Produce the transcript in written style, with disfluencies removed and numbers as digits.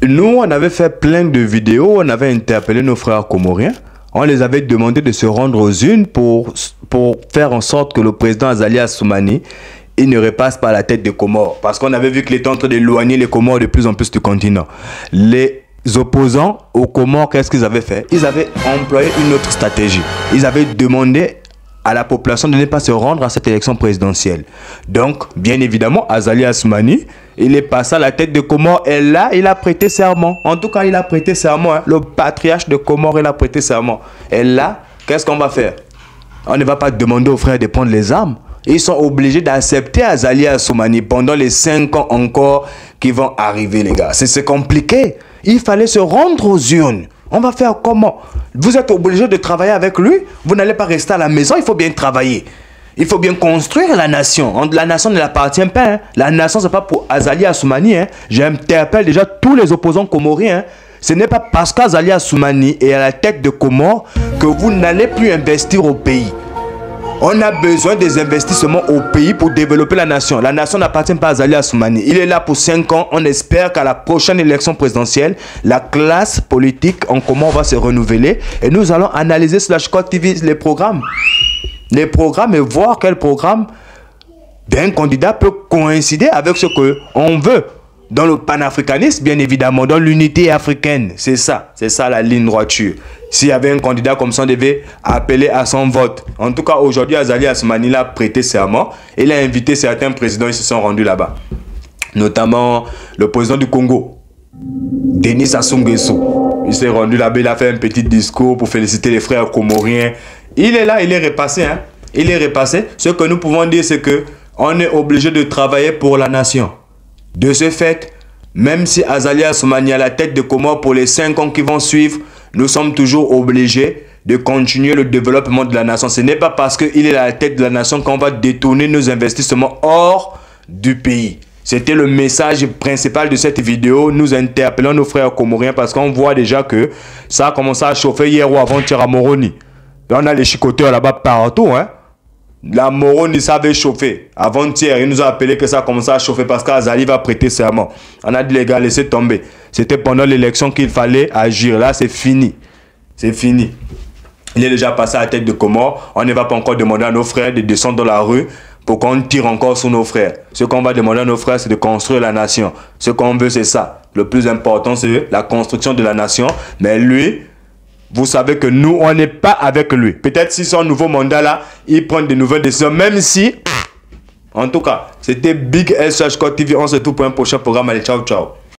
Nous, on avait fait plein de vidéos, on avait interpellé nos frères comoriens. On les avait demandé de se rendre aux urnes pour faire en sorte que le président Azali Assoumani il ne repasse pas à la tête des Comores. Parce qu'on avait vu qu'il était en train d'éloigner les Comores de plus en plus du continent. Les opposants aux Comores, qu'est-ce qu'ils avaient fait? Ils avaient employé une autre stratégie. Ils avaient demandé à la population de ne pas se rendre à cette élection présidentielle. Donc, bien évidemment, Azali Assoumani, il est passé à la tête de Comores et là, il a prêté serment. En tout cas, il a prêté serment. Hein. Le patriarche de Comores, il a prêté serment. Et là, qu'est-ce qu'on va faire? On ne va pas demander aux frères de prendre les armes. Ils sont obligés d'accepter Azali Assoumani pendant les 5 ans encore qui vont arriver, les gars. C'est compliqué. Il fallait se rendre aux urnes. On va faire comment? Vous êtes obligé de travailler avec lui. Vous n'allez pas rester à la maison. Il faut bien travailler. Il faut bien construire la nation. La nation ne l'appartient pas. Hein. La nation, ce n'est pas pour Azali Assoumani. Hein. J'interpelle déjà tous les opposants comoriens. Hein. Ce n'est pas parce qu'Azali Assoumani est à la tête de Comores que vous n'allez plus investir au pays. On a besoin des investissements au pays pour développer la nation. La nation n'appartient pas à Azali Assoumani. Il est là pour 5 ans. On espère qu'à la prochaine élection présidentielle, la classe politique en Comores va se renouveler. Et nous allons analyser sur la Chicotte TV les programmes. Les programmes et voir quel programme d'un candidat peut coïncider avec ce qu'on veut. Dans le panafricanisme, bien évidemment, dans l'unité africaine. C'est ça la ligne droiture. S'il y avait un candidat comme ça, on devait appeler à son vote. En tout cas, aujourd'hui, Azali Assoumani a prêté serment. Il a invité certains présidents, ils se sont rendus là-bas. Notamment le président du Congo, Denis Sassou Nguesso. Il s'est rendu là-bas, il a fait un petit discours pour féliciter les frères comoriens. Il est là, il est repassé. Hein? Il est repassé. Ce que nous pouvons dire, c'est que on est obligé de travailler pour la nation. De ce fait, même si Azali Assoumani est à la tête de Comores pour les 5 ans qui vont suivre, nous sommes toujours obligés de continuer le développement de la nation. Ce n'est pas parce qu'il est à la tête de la nation qu'on va détourner nos investissements hors du pays. C'était le message principal de cette vidéo. Nous interpellons nos frères comoriens parce qu'on voit déjà que ça a commencé à chauffer hier ou avant-hier à Moroni. Là, on a les chicoteurs là-bas partout, hein. La Moroni, ça avait chauffé. Avant-hier, il nous a appelé que ça a commencé à chauffer parce qu'Azali va prêter serment. On a dit les gars, laissez tomber. C'était pendant l'élection qu'il fallait agir. Là, c'est fini. C'est fini. Il est déjà passé à la tête de Comores. On ne va pas encore demander à nos frères de descendre dans la rue pour qu'on tire encore sur nos frères. Ce qu'on va demander à nos frères, c'est de construire la nation. Ce qu'on veut, c'est ça. Le plus important, c'est la construction de la nation. Mais lui... Vous savez que nous, on n'est pas avec lui. Peut-être si son nouveau mandat là, il prend de nouvelles décisions, même si... En tout cas, c'était Big S Chicotte TV. On se retrouve pour un prochain programme. Allez, ciao, ciao.